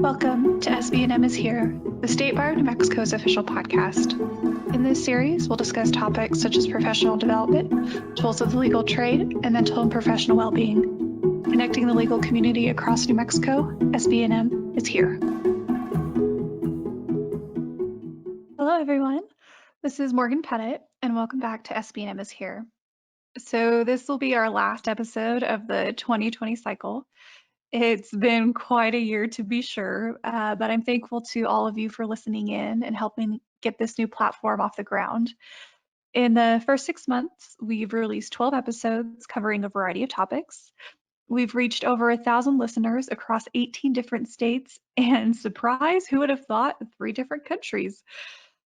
Welcome to SB&M is Here, the State Bar of New Mexico's official podcast. In this series, we'll discuss topics such as professional development, tools of the legal trade, and mental and professional well-being. Connecting the legal community across New Mexico, SB&M is here. Hello, everyone. This is Morgan Pettit, and welcome back to SB&M is Here. So this will be our last episode of the 2020 cycle. It's been quite a year to be sure, but I'm thankful to all of you for listening in and helping get this new platform off the ground. In the first 6 months, we've released 12 episodes covering a variety of topics. We've reached over 1,000 listeners across 18 different states, and surprise, who would have thought, 3 different countries.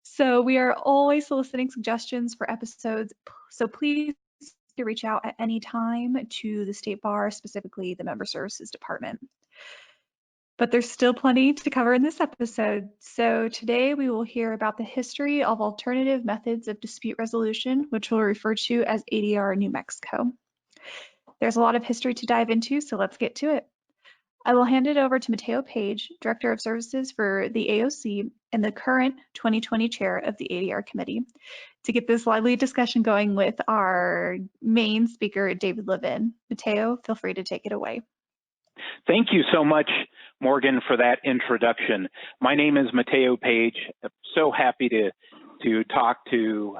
So we are always soliciting suggestions for episodes, so please reach out at any time to the State Bar, specifically the Member Services Department. But there's still plenty to cover in this episode. So today we will hear about the history of alternative methods of dispute resolution, which we'll refer to as ADR in New Mexico. There's a lot of history to dive into, so let's get to it. I will hand it over to Mateo Page, Director of Services for the AOC and the current 2020 chair of the ADR committee, to get this lively discussion going with our main speaker, David Levin. Mateo, feel free to take it away. Thank you so much, Morgan, for that introduction. My name is Mateo Page. I'm so happy to talk to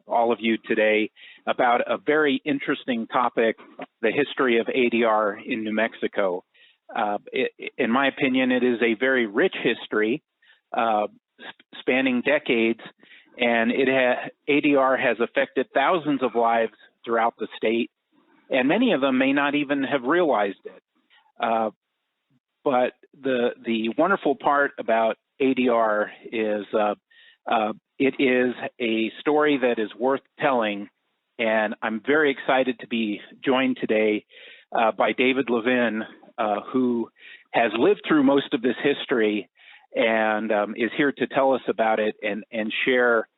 all of you today about a very interesting topic, the history of ADR in New Mexico. In my opinion, it is a very rich history spanning decades, and ADR has affected thousands of lives throughout the state, and many of them may not even have realized it. But the wonderful part about ADR is it is a story that is worth telling, and I'm very excited to be joined today by David Levin, who has lived through most of this history and is here to tell us about it and share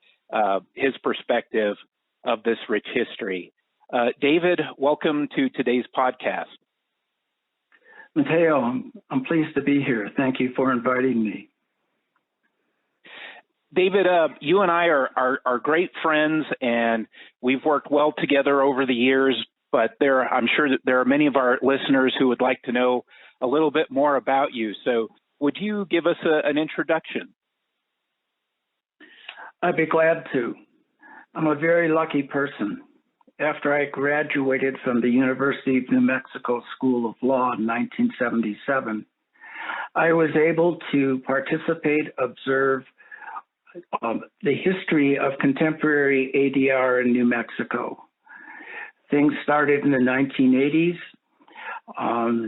his perspective of this rich history. David, welcome to today's podcast. Mateo, I'm pleased to be here. Thank you for inviting me. David, you and I are great friends, and we've worked well together over the years, but I'm sure that there are many of our listeners who would like to know a little bit more about you. So would you give us an introduction? I'd be glad to. I'm a very lucky person. After I graduated from the University of New Mexico School of Law in 1977, I was able to observe the history of contemporary ADR in New Mexico. Things started in the 1980s.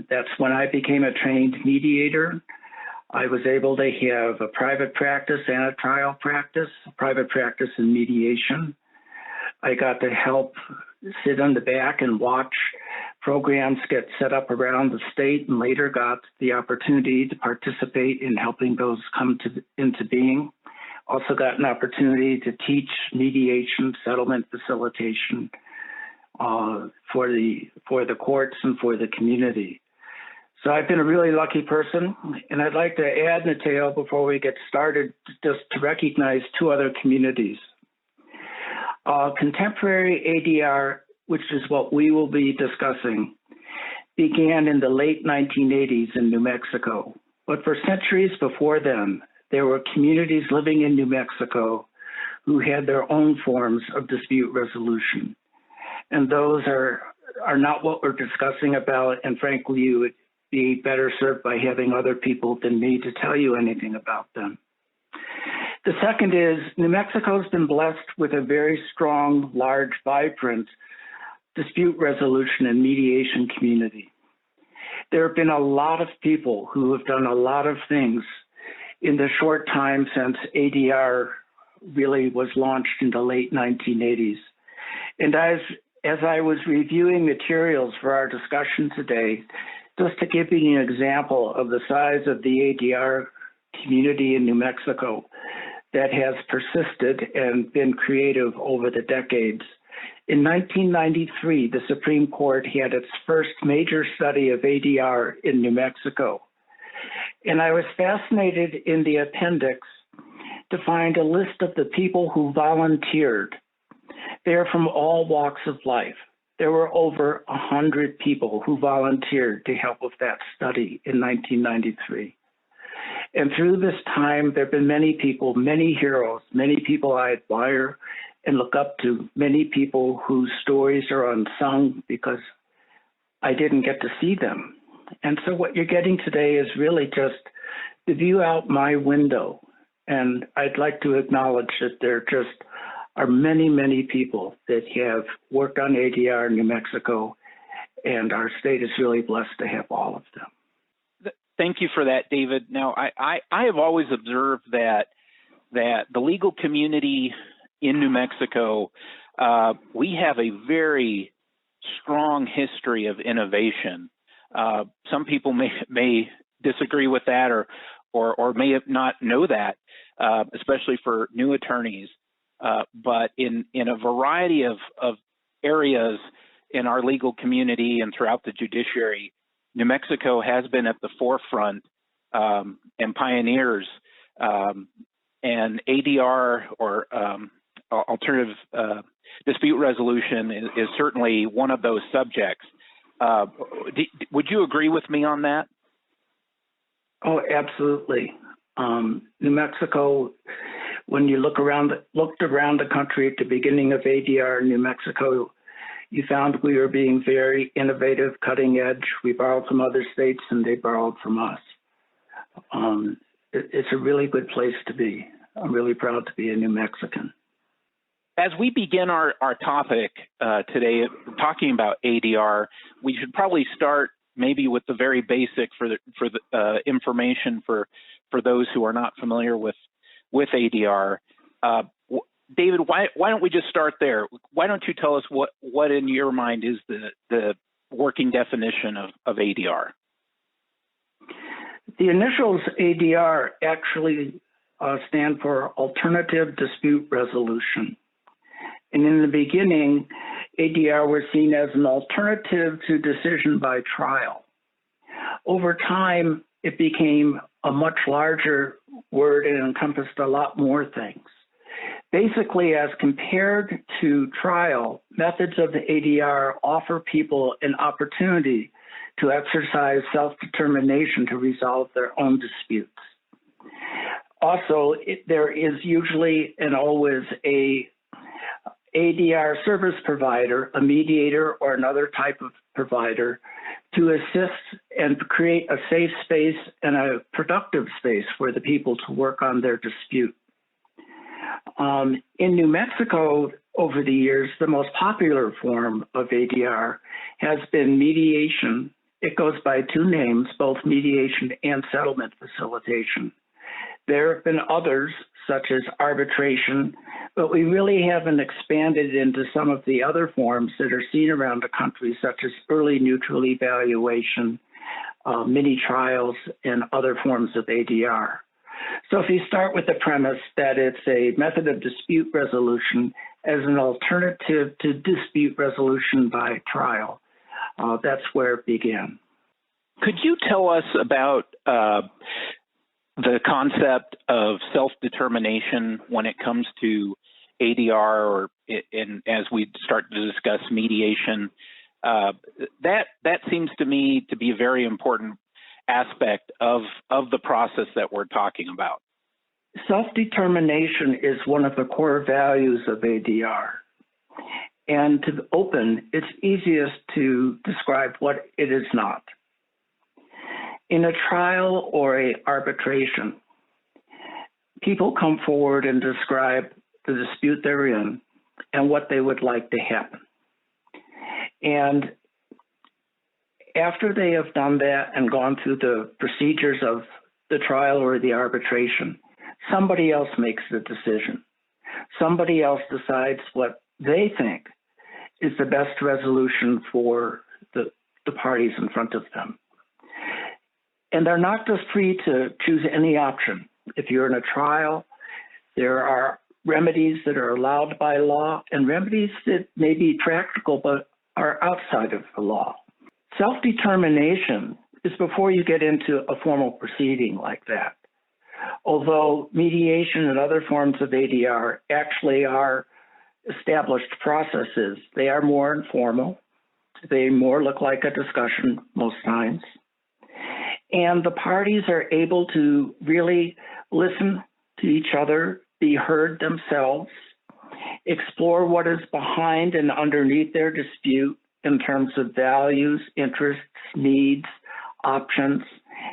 That's when I became a trained mediator. I was able to have a private practice and a trial practice, private practice and mediation. I got to help sit on the back and watch programs get set up around the state, and later got the opportunity to participate in helping those come into being. Also got an opportunity to teach mediation, settlement facilitation for the courts and for the community. So I've been a really lucky person, and I'd like to add, Mateo, before we get started, just to recognize 2 other communities. Contemporary ADR, which is what we will be discussing, began in the late 1980s in New Mexico. But for centuries before then, there were communities living in New Mexico who had their own forms of dispute resolution. And those are not what we're discussing about, and frankly, you would be better served by having other people than me to tell you anything about them. The second is, New Mexico's been blessed with a very strong, large, vibrant dispute resolution and mediation community. There have been a lot of people who have done a lot of things in the short time since ADR really was launched in the late 1980s. And as I was reviewing materials for our discussion today, just to give you an example of the size of the ADR community in New Mexico that has persisted and been creative over the decades. In 1993, the Supreme Court had its first major study of ADR in New Mexico. And I was fascinated in the appendix to find a list of the people who volunteered. They're from all walks of life. There were over 100 people who volunteered to help with that study in 1993. And through this time, there have been many people, many heroes, many people I admire and look up to, many people whose stories are unsung because I didn't get to see them. And so what you're getting today is really just the view out my window. And I'd like to acknowledge that there just are many, many people that have worked on ADR in New Mexico, and our state is really blessed to have all of them. Thank you for that, David. Now, I have always observed that the legal community in New Mexico, we have a very strong history of innovation. Some people may disagree with that or may not know that, especially for new attorneys. But in a variety of areas in our legal community and throughout the judiciary, New Mexico has been at the forefront and pioneers, and ADR or alternative dispute resolution is certainly one of those subjects. Would you agree with me on that? Oh, absolutely. New Mexico, when you looked around the country at the beginning of ADR in New Mexico, you found we were being very innovative, cutting edge. We borrowed from other states and they borrowed from us. It's a really good place to be. I'm really proud to be a New Mexican. As we begin our topic today, talking about ADR, we should probably start maybe with the very basic for the information for those who are not familiar with ADR. David, why don't we just start there? Why don't you tell us what in your mind is the working definition of ADR? The initials ADR actually stand for Alternative Dispute Resolution. And in the beginning, ADR was seen as an alternative to decision by trial. Over time, it became a much larger word and encompassed a lot more things. Basically, as compared to trial, methods of the ADR offer people an opportunity to exercise self-determination to resolve their own disputes. Also, there is usually and always a ADR service provider, a mediator, or another type of provider to assist and create a safe space and a productive space for the people to work on their dispute. In New Mexico, over the years, the most popular form of ADR has been mediation. It goes by two names, both mediation and settlement facilitation. There have been others, such as arbitration, but we really haven't expanded into some of the other forms that are seen around the country, such as early neutral evaluation, mini trials, and other forms of ADR. So if you start with the premise that it's a method of dispute resolution as an alternative to dispute resolution by trial, that's where it began. Could you tell us about the concept of self-determination when it comes to ADR, as we start to discuss mediation? That seems to me to be a very important aspect of the process that we're talking about. Self-determination is one of the core values of ADR. And to open, it's easiest to describe what it is not. In a trial or an arbitration, people come forward and describe the dispute they're in and what they would like to happen. And after they have done that and gone through the procedures of the trial or the arbitration, somebody else makes the decision. Somebody else decides what they think is the best resolution for the parties in front of them. And they're not just free to choose any option. If you're in a trial, there are remedies that are allowed by law and remedies that may be practical but are outside of the law. Self-determination is before you get into a formal proceeding like that. Although mediation and other forms of ADR actually are established processes, they are more informal. They more look like a discussion most times. And the parties are able to really listen to each other, be heard themselves, explore what is behind and underneath their dispute in terms of values, interests, needs, options,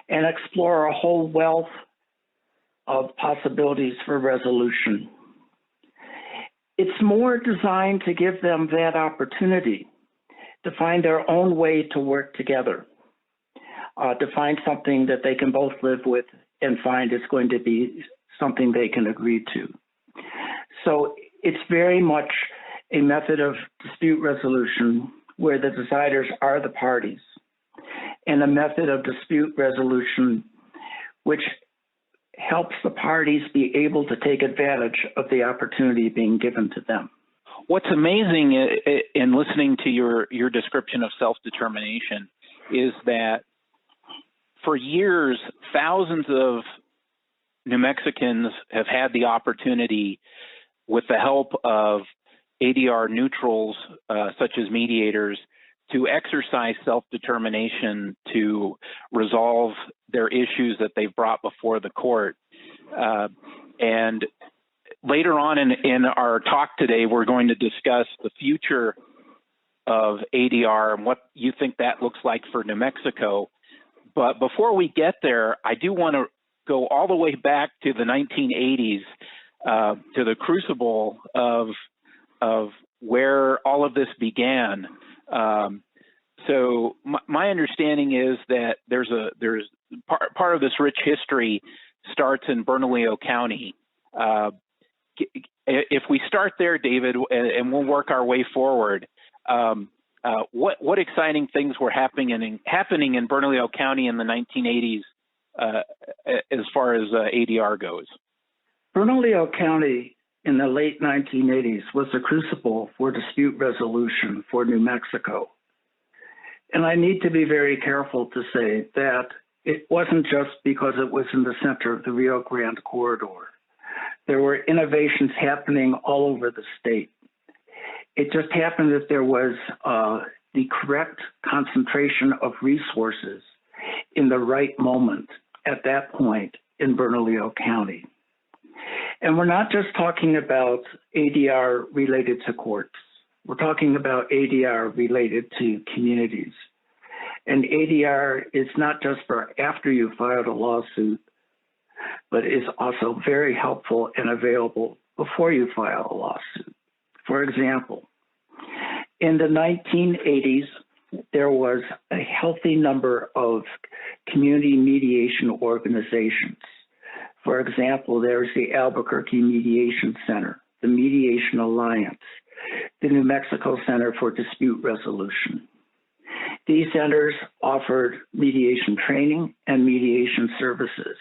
and explore a whole wealth of possibilities for resolution. It's more designed to give them that opportunity to find their own way to work together, to find something that they can both live with and find is going to be something they can agree to. So it's very much a method of dispute resolution where the deciders are the parties, and a method of dispute resolution which helps the parties be able to take advantage of the opportunity being given to them. What's amazing in listening to your description of self-determination is that for years, thousands of New Mexicans have had the opportunity, with the help of ADR neutrals, such as mediators, to exercise self-determination to resolve their issues that they've brought before the court. And later on in our talk today, we're going to discuss the future of ADR and what you think that looks like for New Mexico. But before we get there, I do want to go all the way back to the 1980s, to the crucible of where all of this began. So my understanding is that there's part of this rich history starts in Bernalillo County. If we start there, David, and we'll work our way forward, what exciting things were happening in Bernalillo County in the 1980s as far as ADR goes? Bernalillo County in the late 1980s was a crucible for dispute resolution for New Mexico. And I need to be very careful to say that it wasn't just because it was in the center of the Rio Grande corridor. There were innovations happening all over the state. It just happened that there was the correct concentration of resources in the right moment at that point in Bernalillo County. And we're not just talking about ADR related to courts. We're talking about ADR related to communities. And ADR is not just for after you filed a lawsuit, but is also very helpful and available before you file a lawsuit. For example, in the 1980s, there was a healthy number of community mediation organizations. For example, there's the Albuquerque Mediation Center, the Mediation Alliance, the New Mexico Center for Dispute Resolution. These centers offered mediation training and mediation services.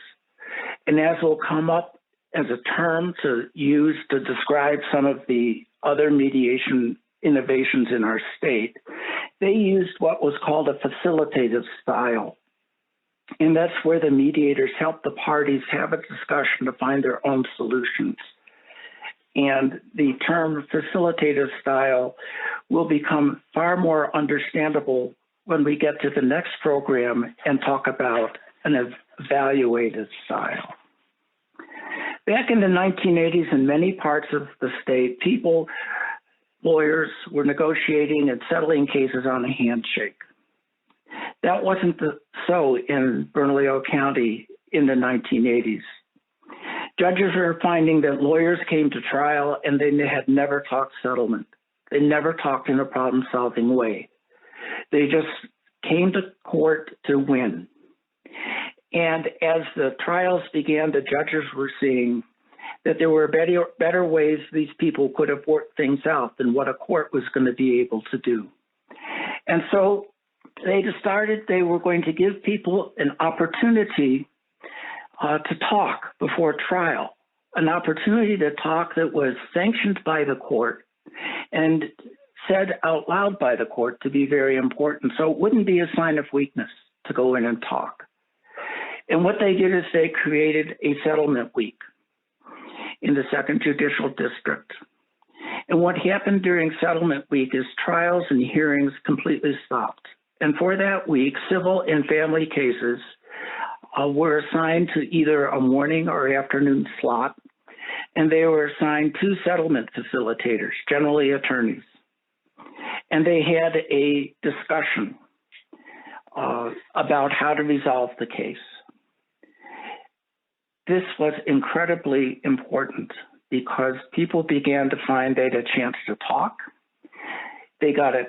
And as will come up as a term to use to describe some of the other mediation innovations in our state, they used what was called a facilitative style. And that's where the mediators help the parties have a discussion to find their own solutions. And the term facilitative style will become far more understandable when we get to the next program and talk about an evaluative style. Back in the 1980s, in many parts of the state, lawyers were negotiating and settling cases on a handshake. That wasn't so in Bernalillo County in the 1980s. Judges are finding that lawyers came to trial and they had never talked settlement. They never talked in a problem-solving way. They just came to court to win. And as the trials began, the judges were seeing that there were better ways these people could have worked things out than what a court was going to be able to do. And so they decided they were going to give people an opportunity to talk before trial, an opportunity to talk that was sanctioned by the court and said out loud by the court to be very important. So it wouldn't be a sign of weakness to go in and talk. And what they did is they created a settlement week in the Second Judicial District. And what happened during settlement week is trials and hearings completely stopped. And for that week, civil and family cases were assigned to either a morning or afternoon slot, and they were assigned to settlement facilitators, generally attorneys. And they had a discussion about how to resolve the case. This was incredibly important because people began to find they had a chance to talk. They got an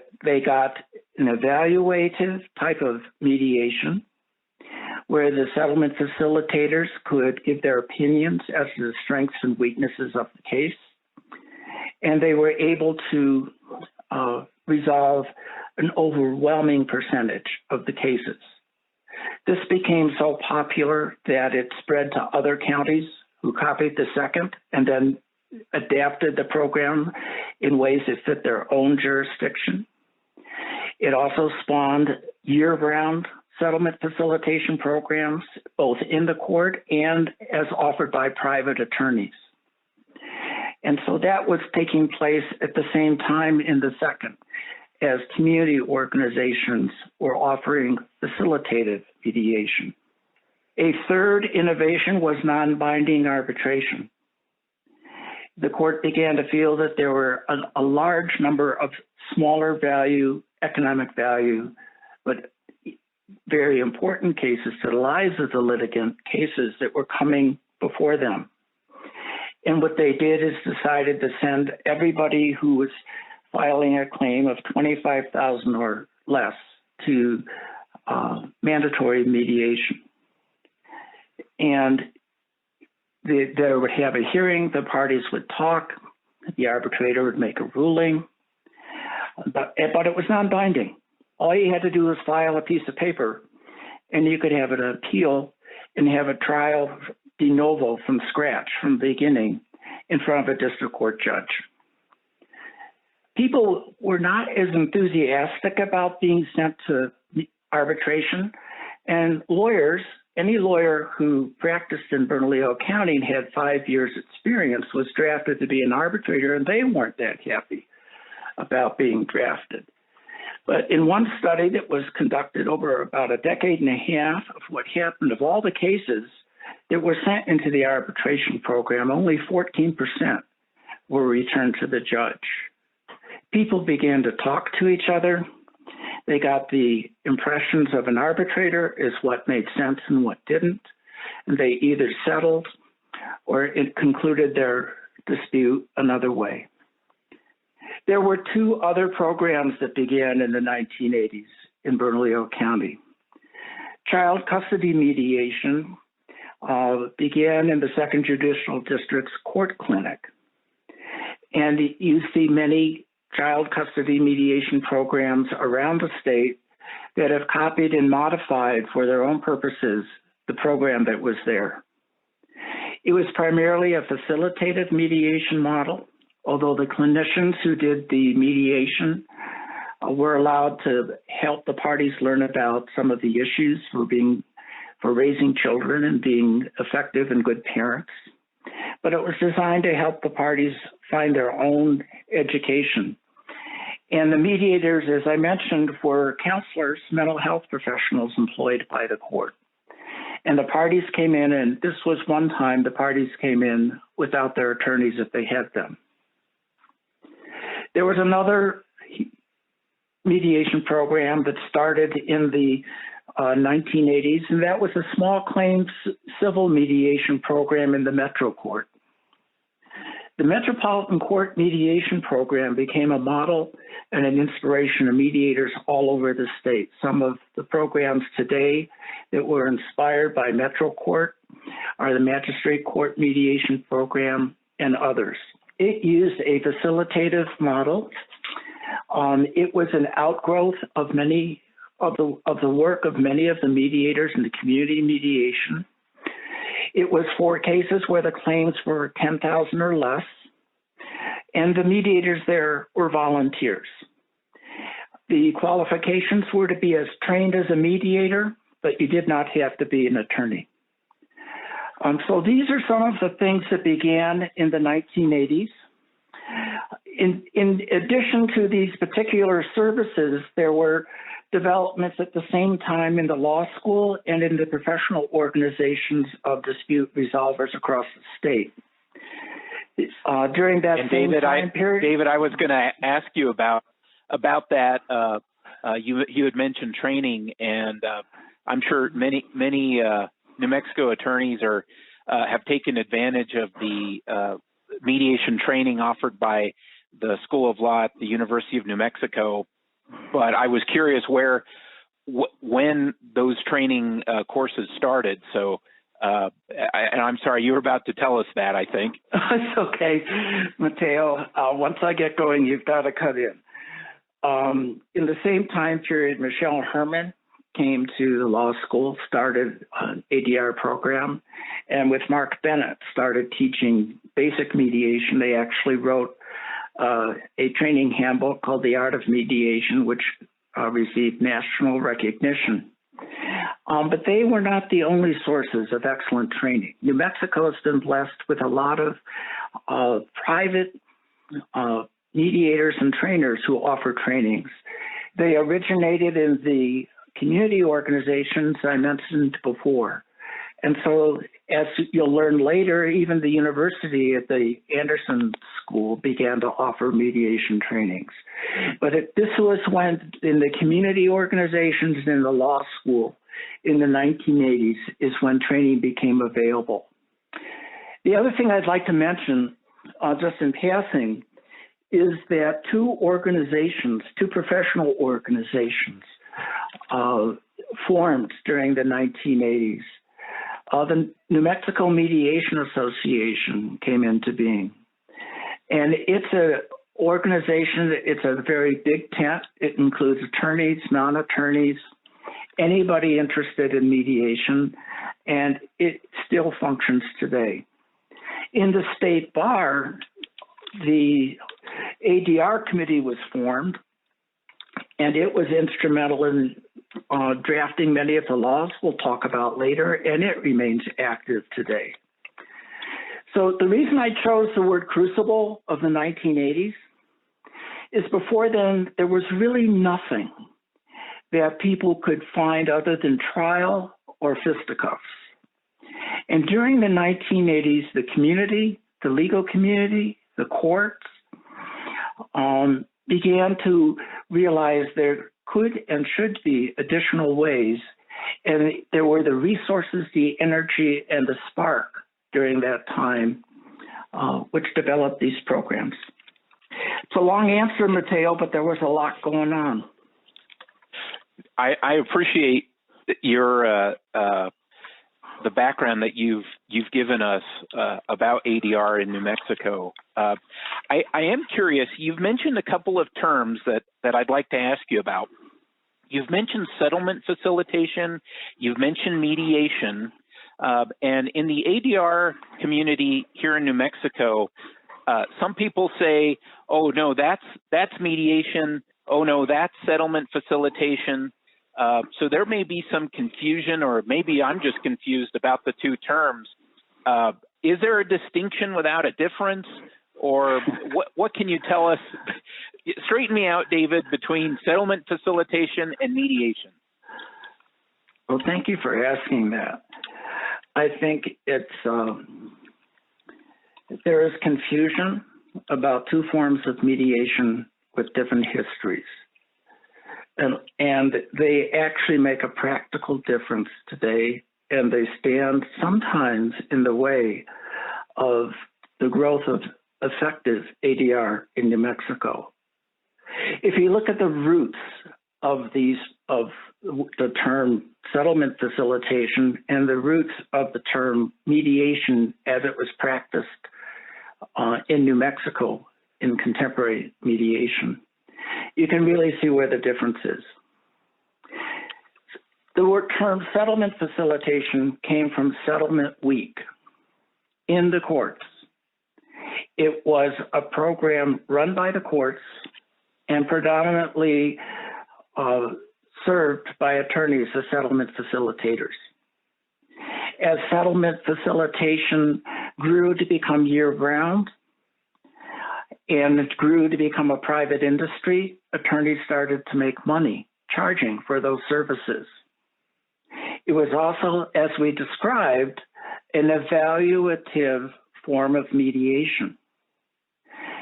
evaluative type of mediation where the settlement facilitators could give their opinions as to the strengths and weaknesses of the case. And they were able to resolve an overwhelming percentage of the cases. This became so popular that it spread to other counties who copied the second and then adapted the program in ways that fit their own jurisdiction. It also spawned year-round settlement facilitation programs, both in the court and as offered by private attorneys. And so that was taking place at the same time in the second, as community organizations were offering facilitative mediation. A third innovation was non-binding arbitration. The court began to feel that there were a large number of smaller value, economic value, but very important cases to the lives of the litigant, cases that were coming before them. And what they did is decided to send everybody who was filing a claim of $25,000 or less to mandatory mediation. And they would have a hearing, the parties would talk, the arbitrator would make a ruling, but it was non-binding. All you had to do was file a piece of paper, and you could have an appeal and have a trial de novo from scratch, from the beginning, in front of a district court judge. People were not as enthusiastic about being sent to arbitration, and lawyers, any lawyer who practiced in Bernalillo County and had 5 years experience was drafted to be an arbitrator, and they weren't that happy about being drafted. But in one study that was conducted over about a decade and a half of what happened of all the cases that were sent into the arbitration program, only 14% were returned to the judge. People began to talk to each other. They got the impressions of an arbitrator as what made sense and what didn't. And they either settled or it concluded their dispute another way. There were two other programs that began in the 1980s in Bernalillo County. Child custody mediation began in the Second Judicial District's court clinic. And you see many child custody mediation programs around the state that have copied and modified for their own purposes the program that was there. It was primarily a facilitative mediation model, although the clinicians who did the mediation were allowed to help the parties learn about some of the issues for raising children and being effective and good parents. But it was designed to help the parties find their own education. And the mediators, as I mentioned, were counselors, mental health professionals employed by the court. And the parties came in, and this was one time the parties came in without their attorneys if they had them. There was another mediation program that started in the 1980s, and that was a small claims civil mediation program in the Metro Court. The Metropolitan Court mediation program became a model and an inspiration of mediators all over the state. Some of the programs today that were inspired by Metro Court are the Magistrate Court mediation program and others. It used a facilitative model. It was an outgrowth of many of the work of many of the mediators in the community mediation. It was for cases where the claims were 10,000 or less, and the mediators there were volunteers. The qualifications were to be as trained as a mediator but you did not have to be an attorney. So these are some of the things that began in the 1980s. In addition to these particular services, there were developments at the same time in the law school and in the professional organizations of dispute resolvers across the state. During that time period, David, I was going to ask you about that. You had mentioned training, and I'm sure many New Mexico attorneys have taken advantage of the mediation training offered by the School of Law at the University of New Mexico. But I was curious when those training courses started. So, and I'm sorry, you were about to tell us that, I think. It's okay, Mateo. Once I get going, you've got to cut in. In the same time period, Michelle Herman came to the law school, started an ADR program, and with Mark Bennett started teaching basic mediation. They actually wrote a training handbook called The Art of Mediation, which received national recognition. But they were not the only sources of excellent training. New Mexico has been blessed with a lot of private mediators and trainers who offer trainings. They originated in the community organizations I mentioned before. And so, as you'll learn later, even the university at the Anderson School began to offer mediation trainings. But this was when, in the community organizations and in the law school in the 1980s, is when training became available. The other thing I'd like to mention, just in passing, is that two professional organizations, formed during the 1980s. The New Mexico Mediation Association came into being. And it's an organization, it's a very big tent. It includes attorneys, non-attorneys, anybody interested in mediation, and it still functions today. In the state bar, the ADR committee was formed, and it was instrumental in drafting many of the laws we'll talk about later, and it remains active today. So the reason I chose the word crucible of the 1980s is before then, there was really nothing that people could find other than trial or fisticuffs. And during the 1980s, the community, the legal community, the courts began to realize there could and should be additional ways, and there were the resources, the energy, and the spark during that time, which developed these programs. It's a long answer, Mateo, but there was a lot going on. I appreciate your the background that you've given us about ADR in New Mexico. I am curious. You've mentioned a couple of terms that I'd like to ask you about. You've mentioned settlement facilitation. You've mentioned mediation. And in the ADR community here in New Mexico, some people say, "Oh no, that's mediation. Oh no, that's settlement facilitation." So there may be some confusion, or maybe I'm just confused about the two terms. Is there a distinction without a difference, or what can you tell us? Straighten me out, David, between settlement facilitation and mediation. Well, thank you for asking that. I think there is confusion about two forms of mediation with different histories. And they actually make a practical difference today, and they stand sometimes in the way of the growth of effective ADR in New Mexico. If you look at the roots of the term settlement facilitation and the roots of the term mediation as it was practiced in New Mexico in contemporary mediation, you can really see where the difference is. The word term settlement facilitation came from settlement week in the courts. It was a program run by the courts and predominantly served by attorneys as settlement facilitators. As settlement facilitation grew to become year-round and it grew to become a private industry, attorneys started to make money charging for those services. It was also, as we described, an evaluative form of mediation.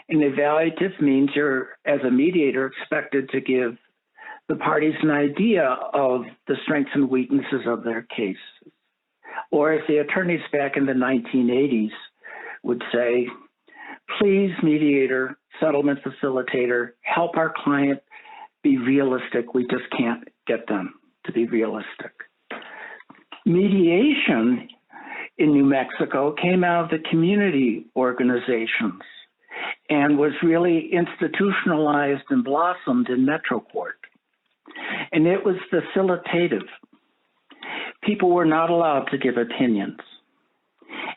An evaluative means you're, as a mediator, expected to give the parties an idea of the strengths and weaknesses of their case. Or as the attorneys back in the 1980s would say, please, mediator, settlement facilitator, help our client be realistic. We just can't get them to be realistic. Mediation in New Mexico came out of the community organizations and was really institutionalized and blossomed in Metro Court. And it was facilitative. People were not allowed to give opinions.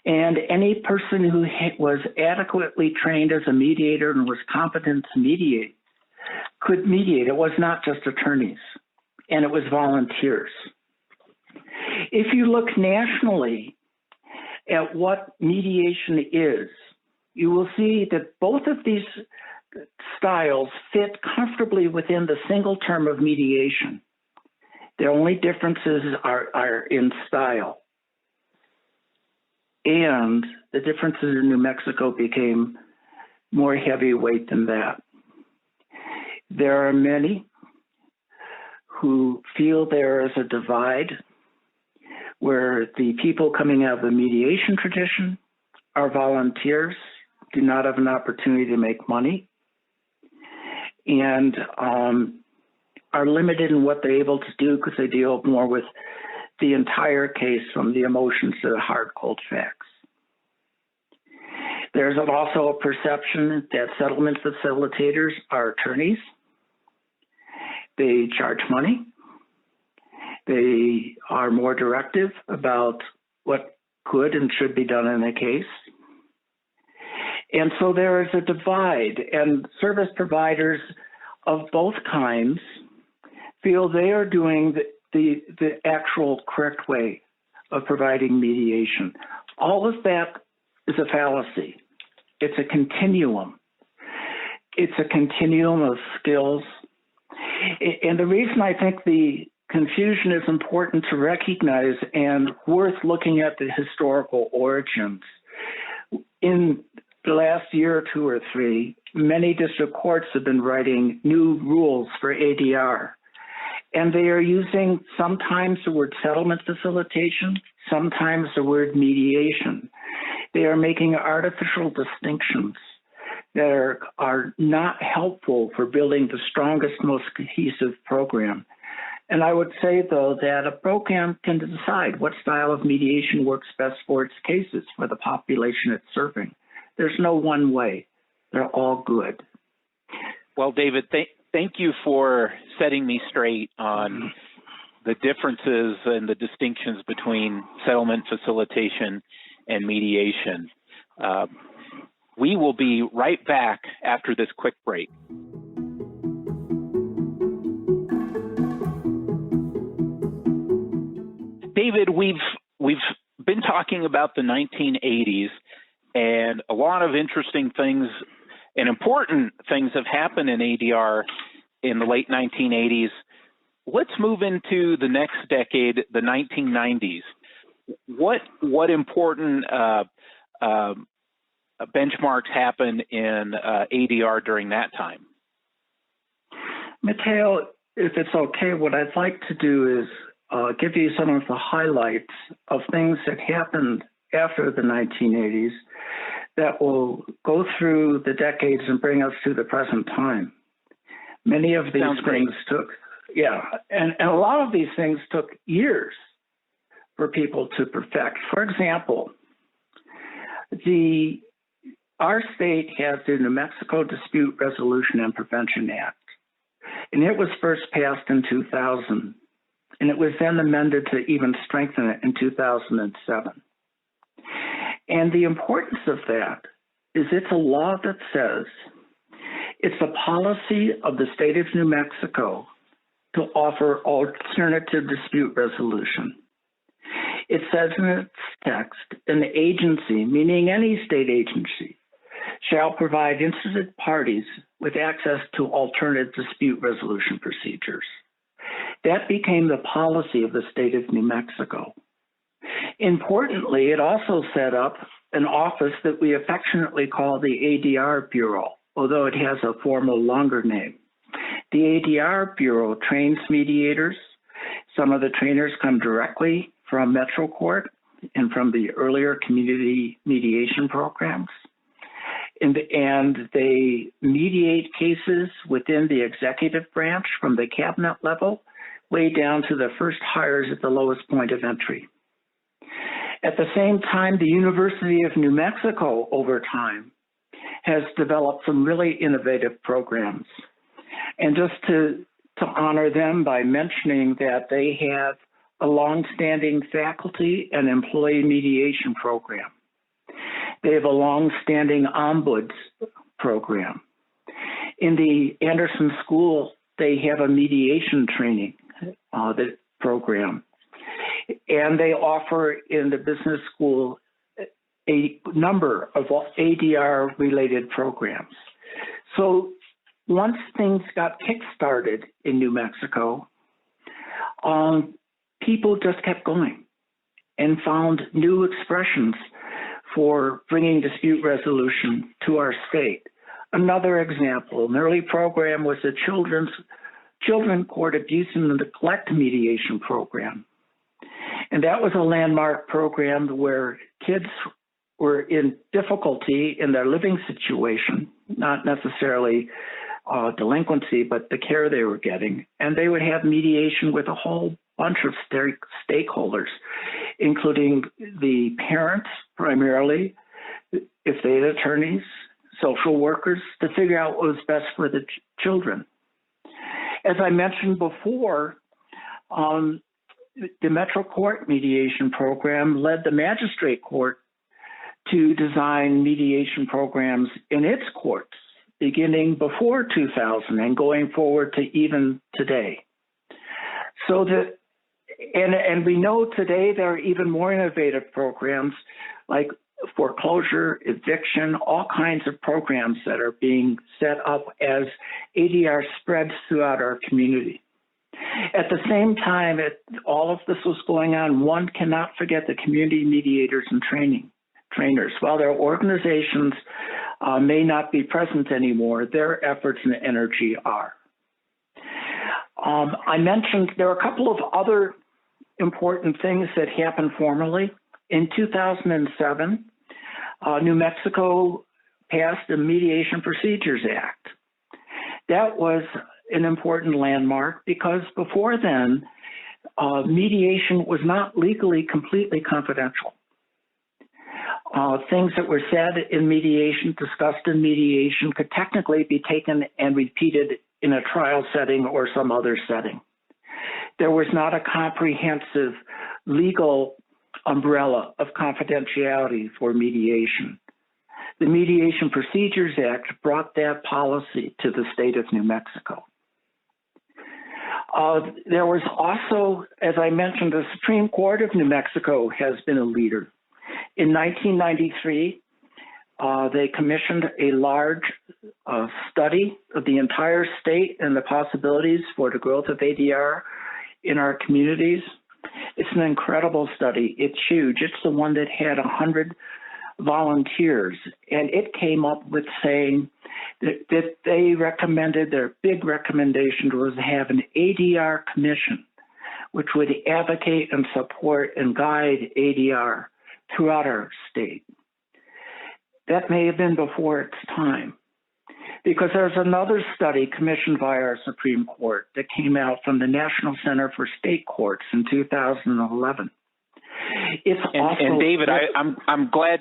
And any person who was adequately trained as a mediator and was competent to mediate could mediate. It was not just attorneys, and it was volunteers. If you look nationally at what mediation is, you will see that both of these styles fit comfortably within the single term of mediation. The only differences are in style. And the differences in New Mexico became more heavyweight than that. There are many who feel there is a divide where the people coming out of the mediation tradition are volunteers, do not have an opportunity to make money, and are limited in what they're able to do because they deal more with the entire case from the emotions to the hard, cold facts. There's also a perception that settlement facilitators are attorneys. They charge money. They are more directive about what could and should be done in a case. And so there is a divide, and service providers of both kinds feel they are doing the actual correct way of providing mediation. All of that is a fallacy. It's a continuum. It's a continuum of skills. And the reason I think the confusion is important to recognize and worth looking at the historical origins. In the last year or two or three, many district courts have been writing new rules for ADR. And they are using sometimes the word settlement facilitation, sometimes the word mediation. They are making artificial distinctions that are not helpful for building the strongest, most cohesive program. And I would say, though, that a program can decide what style of mediation works best for its cases for the population it's serving. There's no one way. They're all good. Well, David, thank you for setting me straight on the differences and the distinctions between settlement facilitation and mediation. We will be right back after this quick break. David, we've been talking about the 1980s, and a lot of interesting things and important things have happened in ADR in the late 1980s. Let's move into the next decade, the 1990s. What important benchmarks happened in ADR during that time? Mateo, if it's okay, what I'd like to do is give you some of the highlights of things that happened after the 1980s that will go through the decades and bring us to the present time. Many of these things took, and a lot of these things took years for people to perfect. For example, our state has the New Mexico Dispute Resolution and Prevention Act, and it was first passed in 2000, and it was then amended to even strengthen it in 2007. And the importance of that is it's a law that says it's a policy of the state of New Mexico to offer alternative dispute resolution. It says in its text, an agency, meaning any state agency, shall provide interested parties with access to alternative dispute resolution procedures. That became the policy of the state of New Mexico. Importantly, it also set up an office that we affectionately call the ADR Bureau, although it has a formal longer name. The ADR Bureau trains mediators. Some of the trainers come directly from Metro Court and from the earlier community mediation programs. And they mediate cases within the executive branch from the cabinet level way down to the first hires at the lowest point of entry. At the same time, the University of New Mexico over time has developed some really innovative programs. And just to honor them by mentioning that they have a longstanding faculty and employee mediation program. They have a long-standing ombuds program. In the Anderson School, they have a mediation training program. And they offer in the business school a number of ADR-related programs. So once things got kick-started in New Mexico, people just kept going and found new expressions for bringing dispute resolution to our state. Another example, an early program was the Children Court Abuse and Neglect Mediation Program. And that was a landmark program where kids were in difficulty in their living situation, not necessarily delinquency, but the care they were getting. And they would have mediation with a whole bunch of stakeholders, including the parents primarily, if they had attorneys, social workers, to figure out what was best for the children. As I mentioned before, the Metro Court mediation program led the magistrate court to design mediation programs in its courts, beginning before 2000 and going forward to even today. So that, and we know today there are even more innovative programs like foreclosure, eviction, all kinds of programs that are being set up as ADR spreads throughout our community. At the same time, all of this was going on, one cannot forget the community mediators and trainers. While their organizations may not be present anymore, their efforts and energy are. I mentioned there are a couple of other important things that happened formally. In 2007, New Mexico passed the Mediation Procedures Act. That was an important landmark because before then, mediation was not legally completely confidential. Things that were said in mediation, discussed in mediation, could technically be taken and repeated in a trial setting or some other setting. There was not a comprehensive legal umbrella of confidentiality for mediation. The Mediation Procedures Act brought that policy to the state of New Mexico. There was also, as I mentioned, the Supreme Court of New Mexico has been a leader. In 1993, they commissioned a large study of the entire state and the possibilities for the growth of ADR in our communities. It's an incredible study. It's huge. It's the one that had 100 volunteers, and it came up with saying that they recommended, their big recommendation was to have an ADR commission, which would advocate and support and guide ADR throughout our state. That may have been before its time, because there's another study commissioned by our Supreme Court that came out from the National Center for State Courts in 2011. And David, I'm glad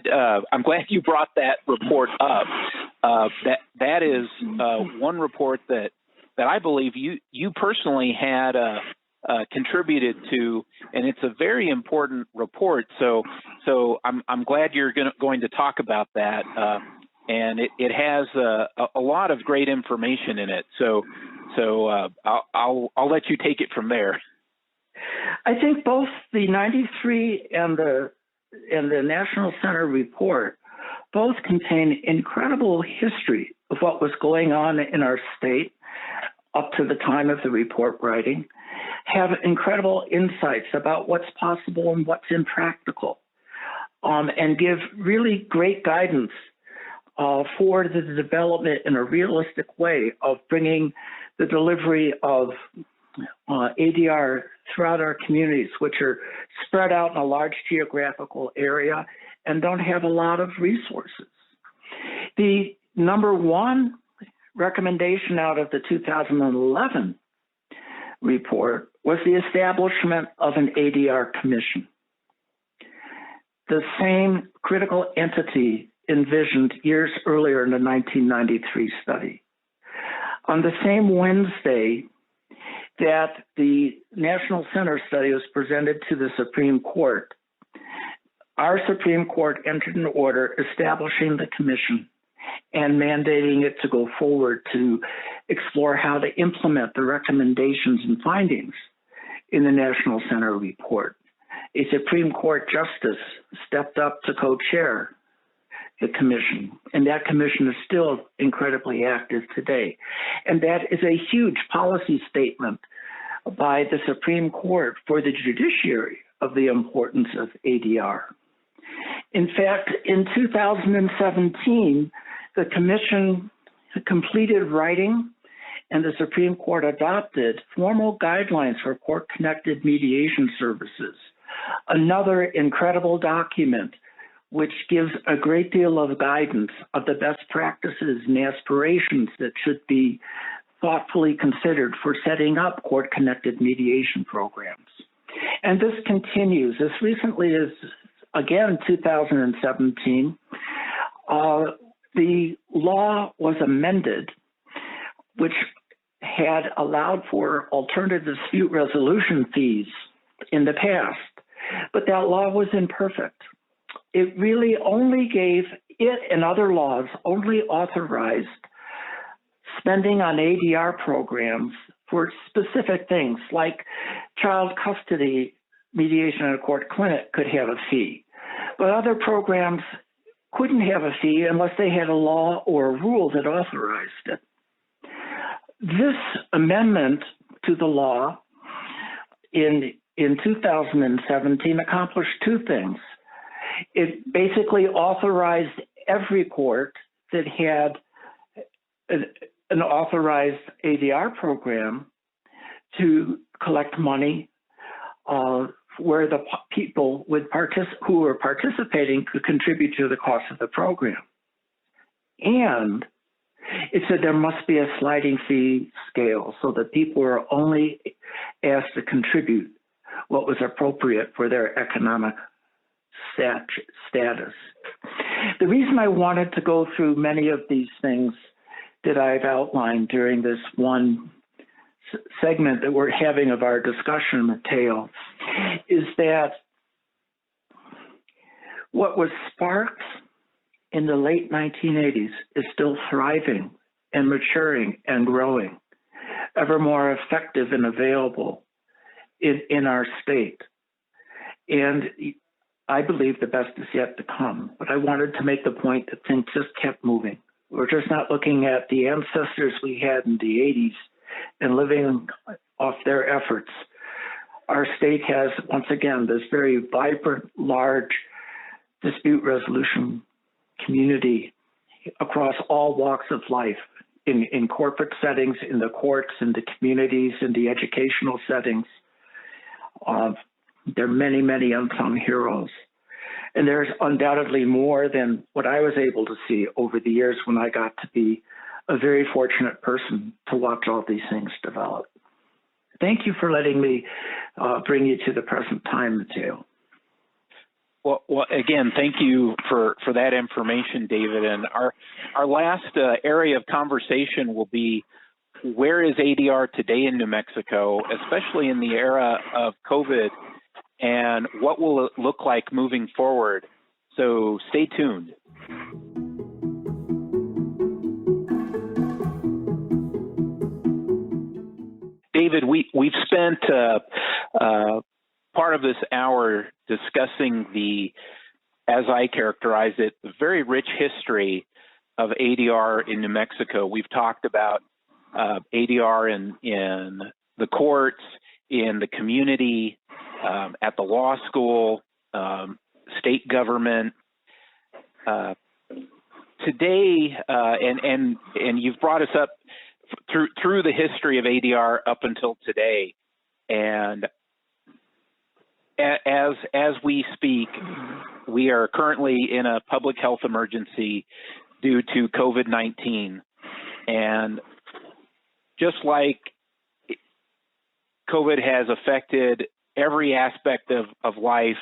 you brought that report up. That is one report that I believe you personally had contributed to, and it's a very important report. So I'm glad you're going to talk about that, and it has a lot of great information in it. So So I'll let you take it from there. I think both the 93 and the National Center report both contain incredible history of what was going on in our state up to the time of the report writing, have incredible insights about what's possible and what's impractical, and give really great guidance for the development in a realistic way of bringing the delivery of ADR throughout our communities, which are spread out in a large geographical area and don't have a lot of resources. The number one recommendation out of the 2011 report was the establishment of an ADR commission. The same critical entity envisioned years earlier in the 1993 study. On the same Wednesday that the National Center study was presented to the Supreme Court, our Supreme Court entered an order establishing the commission and mandating it to go forward to explore how to implement the recommendations and findings in the National Center report. A Supreme Court justice stepped up to co-chair the commission, and that commission is still incredibly active today. And that is a huge policy statement by the Supreme Court for the judiciary of the importance of ADR. In fact, in 2017, the commission completed writing and the Supreme Court adopted formal guidelines for court-connected mediation services, another incredible document which gives a great deal of guidance of the best practices and aspirations that should be thoughtfully considered for setting up court-connected mediation programs. And this continues. As recently as, again, 2017, the law was amended, which had allowed for alternative dispute resolution fees in the past, but that law was imperfect. It really only gave, it and other laws only authorized spending on ADR programs for specific things, like child custody mediation in a court clinic could have a fee, but other programs couldn't have a fee unless they had a law or a rule that authorized it. This amendment to the law in 2017 accomplished two things. It basically authorized every court that had an authorized ADR program to collect money where the people who were participating could contribute to the cost of the program. And it said there must be a sliding fee scale so that people were only asked to contribute what was appropriate for their economic status. The reason I wanted to go through many of these things that I've outlined during this one segment that we're having of our discussion, Mateo, is that what was sparked in the late 1980s is still thriving and maturing and growing, ever more effective and available in our state. And I believe the best is yet to come. But I wanted to make the point that things just kept moving. We're just not looking at the ancestors we had in the 80s and living off their efforts. Our state has, once again, this very vibrant, large dispute resolution community across all walks of life, in corporate settings, in the courts, in the communities, in the educational settings. There are many, many unsung heroes. And there's undoubtedly more than what I was able to see over the years when I got to be a very fortunate person to watch all these things develop. Thank you for letting me bring you to the present time, Mateo. Well, again, thank you for that information, David. And our last area of conversation will be, where is ADR today in New Mexico, especially in the era of COVID, and what will it look like moving forward? So stay tuned. David, we've spent part of this hour discussing the, as I characterize it, very rich history of ADR in New Mexico. We've talked about ADR in the courts, in the community, at the law school, state government. Today, and you've brought us up through the history of ADR up until today, and as we speak, we are currently in a public health emergency due to COVID-19, and just like COVID has affected every aspect of life,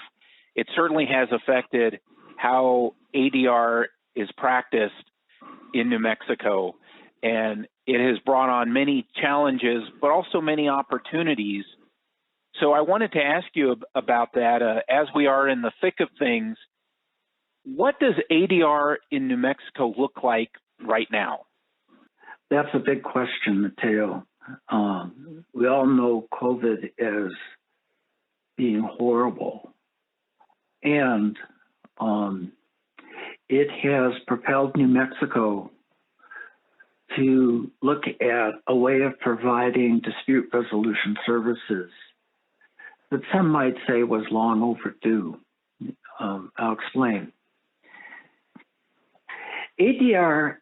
it certainly has affected how ADR is practiced in New Mexico, and it has brought on many challenges, but also many opportunities. So I wanted to ask you about that. As we are in the thick of things, what does ADR in New Mexico look like right now? That's a big question, Mateo. We all know COVID as being horrible, and it has propelled New Mexico to look at a way of providing dispute resolution services that some might say was long overdue. I'll explain. ADR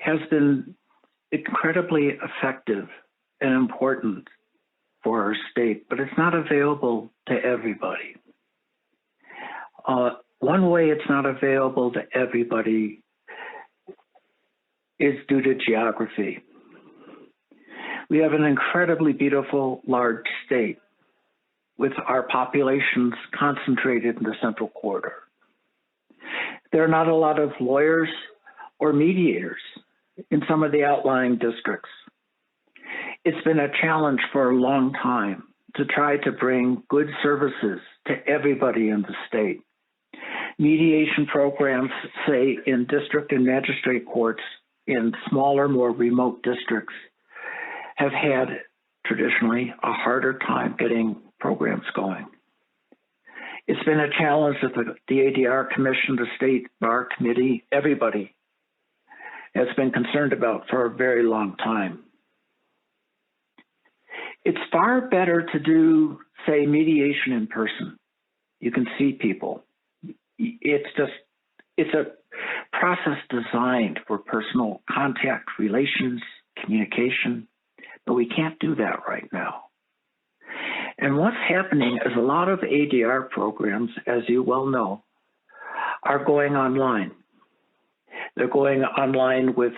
has been incredibly effective and important for our state, but it's not available to everybody. One way it's not available to everybody is due to geography. We have an incredibly beautiful, large state with our populations concentrated in the Central Corridor. There are not a lot of lawyers or mediators in some of the outlying districts. It's been a challenge for a long time to try to bring good services to everybody in the state. Mediation programs, say, in district and magistrate courts in smaller, more remote districts, have had traditionally a harder time getting programs going. It's been a challenge that the ADR Commission, the State Bar Committee, everybody has been concerned about for a very long time. It's far better to do, say, mediation in person. You can see people. It's a process designed for personal contact, relations, communication, but we can't do that right now. And what's happening is a lot of ADR programs, as you well know, are going online. They're going online with,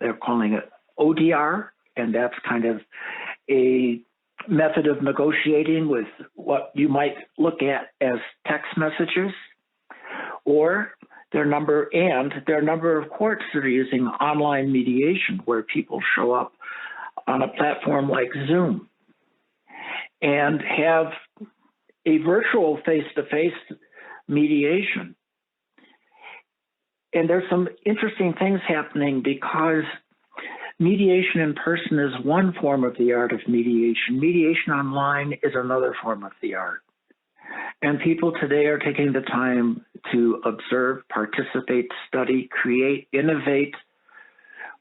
they're calling it ODR, and that's kind of a method of negotiating with what you might look at as text messages, or there are a number of courts that are using online mediation where people show up on a platform like Zoom and have a virtual face-to-face mediation. And there's some interesting things happening because mediation in person is one form of the art of mediation. Mediation online is another form of the art. And people today are taking the time to observe, participate, study, create, innovate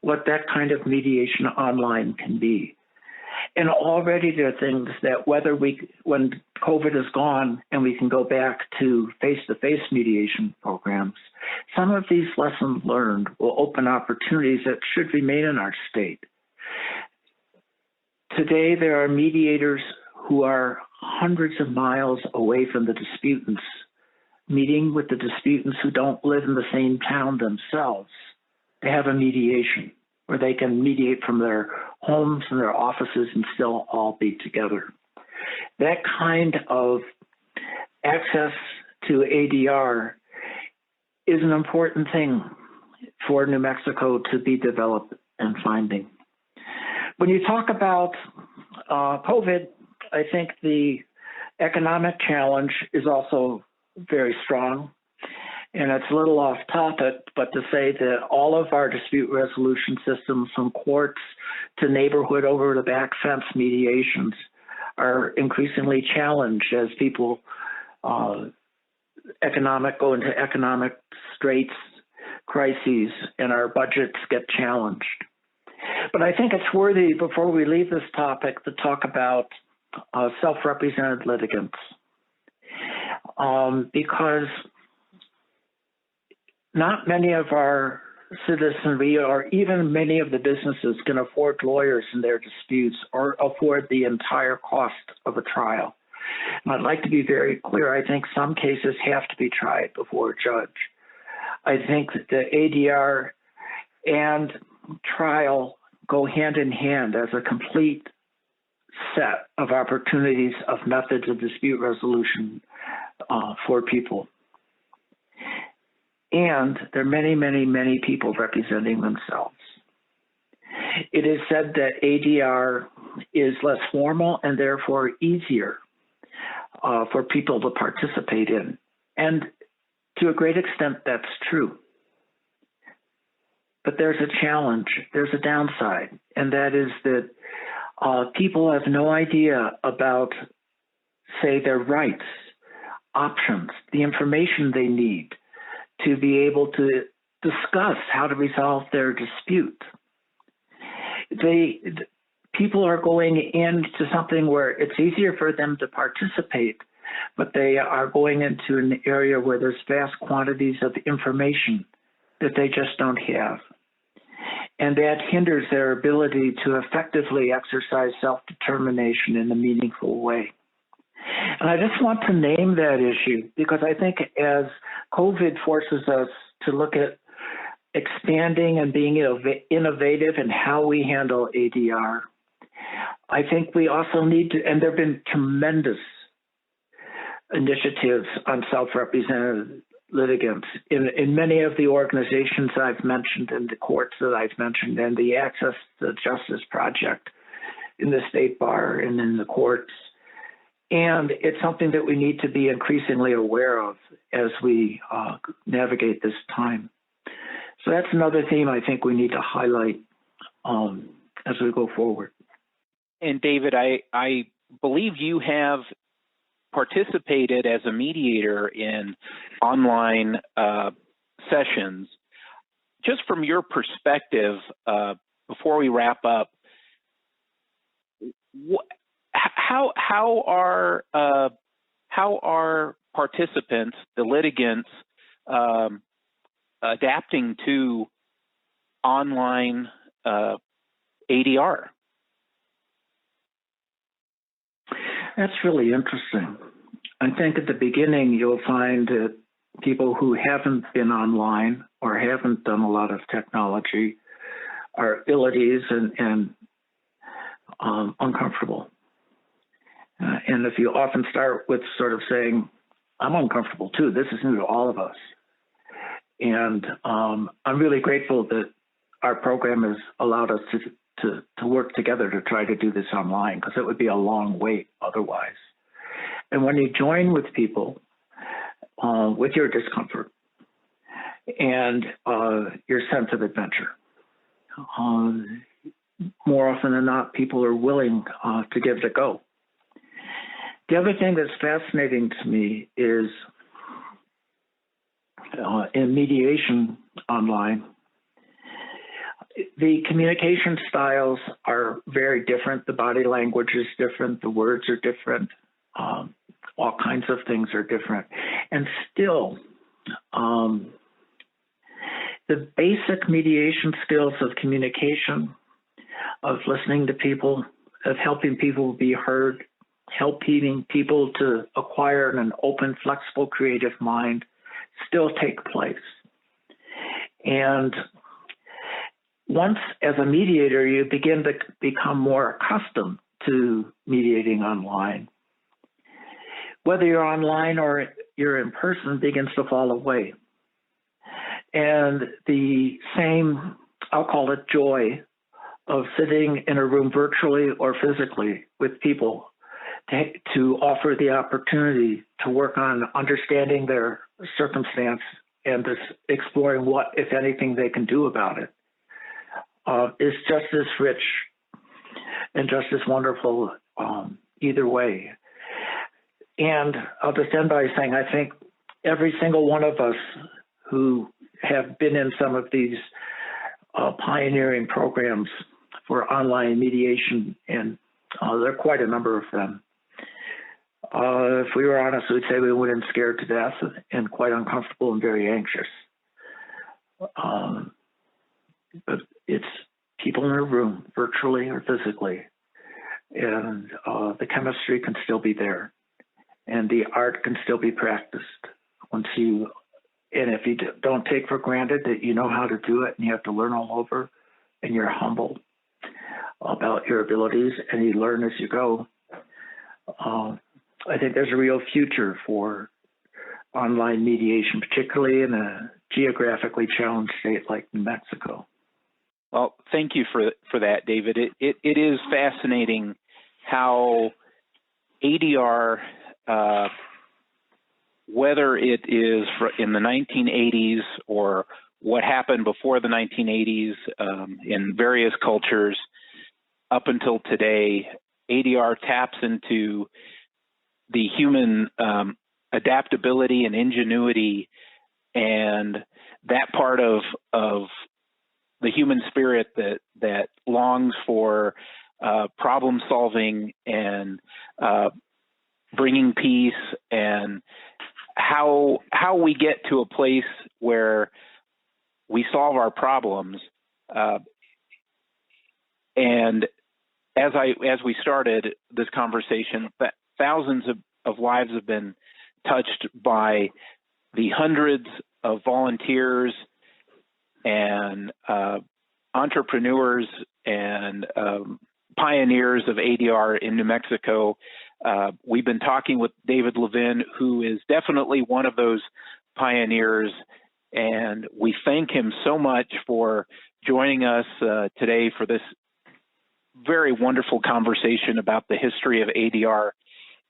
what that kind of mediation online can be. And already there are things that when COVID is gone and we can go back to face-to-face mediation programs, some of these lessons learned will open opportunities that should remain in our state. Today, there are mediators who are hundreds of miles away from the disputants, meeting with the disputants who don't live in the same town themselves to have a mediation where they can mediate from their homes and their offices and still all be together. That kind of access to ADR is an important thing for New Mexico to be developed and finding. When you talk about COVID, I think the economic challenge is also very strong. And it's a little off topic, but to say that all of our dispute resolution systems, from courts to neighborhood over the back fence mediations, are increasingly challenged as people go into economic straits, crises, and our budgets get challenged. But I think it's worthy, before we leave this topic, to talk about self-represented litigants. Because not many of our citizenry or even many of the businesses can afford lawyers in their disputes or afford the entire cost of a trial. And I'd like to be very clear. I think some cases have to be tried before a judge. I think that the ADR and trial go hand in hand as a complete set of opportunities of methods of dispute resolution for people. And there are many, many, many people representing themselves. It is said that ADR is less formal and therefore easier for people to participate in. And to a great extent, that's true. But there's a challenge, there's a downside, and that is that people have no idea about, say, their rights, options, the information they need to be able to discuss how to resolve their dispute. People are going into something where it's easier for them to participate, but they are going into an area where there's vast quantities of information that they just don't have. And that hinders their ability to effectively exercise self-determination in a meaningful way. And I just want to name that issue because I think as COVID forces us to look at expanding and being innovative in how we handle ADR, I think we also need to, and there have been tremendous initiatives on self-represented litigants in many of the organizations I've mentioned and the courts that I've mentioned and the Access to Justice Project in the State Bar and in the courts. And it's something that we need to be increasingly aware of as we navigate this time. So that's another theme I think we need to highlight as we go forward. And David, I believe you have participated as a mediator in online sessions. Just from your perspective, before we wrap up, how are participants, the litigants, adapting to online ADR? That's really interesting. I think at the beginning, you'll find that people who haven't been online or haven't done a lot of technology are ill at ease and uncomfortable. And if you often start with sort of saying, I'm uncomfortable too, this is new to all of us. And I'm really grateful that our program has allowed us to work together to try to do this online, because it would be a long wait otherwise. And when you join with people with your discomfort and your sense of adventure, more often than not, people are willing to give it a go. The other thing that's fascinating to me is in mediation online, the communication styles are very different. The body language is different. The words are different. All kinds of things are different. And still, the basic mediation skills of communication, of listening to people, of helping people be heard, helping people to acquire an open, flexible, creative mind still take place. And once, as a mediator, you begin to become more accustomed to mediating online. Whether you're online or you're in person begins to fall away. And the same, I'll call it joy, of sitting in a room virtually or physically with people to offer the opportunity to work on understanding their circumstance and just exploring what, if anything, they can do about it is just as rich and just as wonderful either way. And I'll just end by saying I think every single one of us who have been in some of these pioneering programs for online mediation, and there are quite a number of them. If we were honest, we'd say we went in scared to death and quite uncomfortable and very anxious. But it's people in a room, virtually or physically, and the chemistry can still be there, and the art can still be practiced once you. And if you don't take for granted that you know how to do it, and you have to learn all over, and you're humble about your abilities, and you learn as you go, I think there's a real future for online mediation, particularly in a geographically challenged state like New Mexico. Well, thank you for that, David. It is fascinating how ADR, whether it is in the 1980s or what happened before the 1980s in various cultures up until today, ADR taps into the human adaptability and ingenuity, and that part of the human spirit that longs for problem solving and bringing peace, and how we get to a place where we solve our problems. And as we started this conversation, thousands of lives have been touched by the hundreds of volunteers and entrepreneurs and pioneers of ADR in New Mexico. We've been talking with David Levin, who is definitely one of those pioneers, and we thank him so much for joining us today for this very wonderful conversation about the history of ADR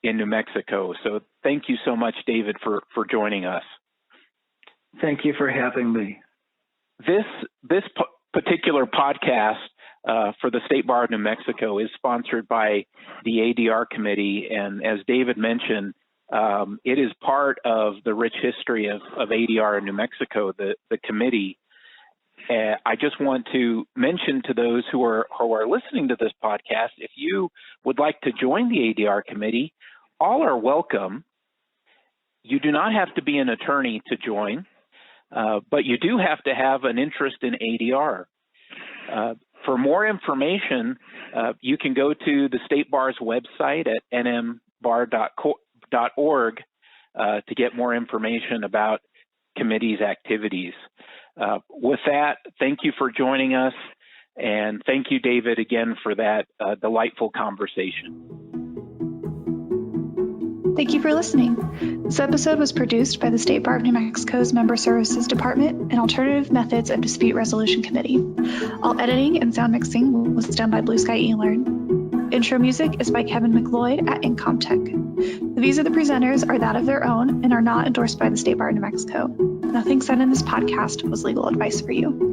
in New Mexico. So thank you so much, David, for joining us. Thank you for having me. This particular podcast for the State Bar of New Mexico is sponsored by the ADR committee, and as David mentioned, it is part of the rich history of ADR in New Mexico, the committee. I just want to mention to those who are listening to this podcast, if you would like to join the ADR committee, all are welcome. You do not have to be an attorney to join, but you do have to have an interest in ADR. For more information, you can go to the State Bar's website at nmbar.org to get more information about committee's activities. With that, thank you for joining us, and thank you, David, again for that delightful conversation. Thank you for listening. This episode was produced by the State Bar of New Mexico's Member Services Department and Alternative Methods of Dispute Resolution Committee. All editing and sound mixing was done by Blue Sky eLearn. Intro music is by Kevin McLeod at Incomtech. The views of the presenters are that of their own and are not endorsed by the State Bar of New Mexico. Nothing said in this podcast was legal advice for you.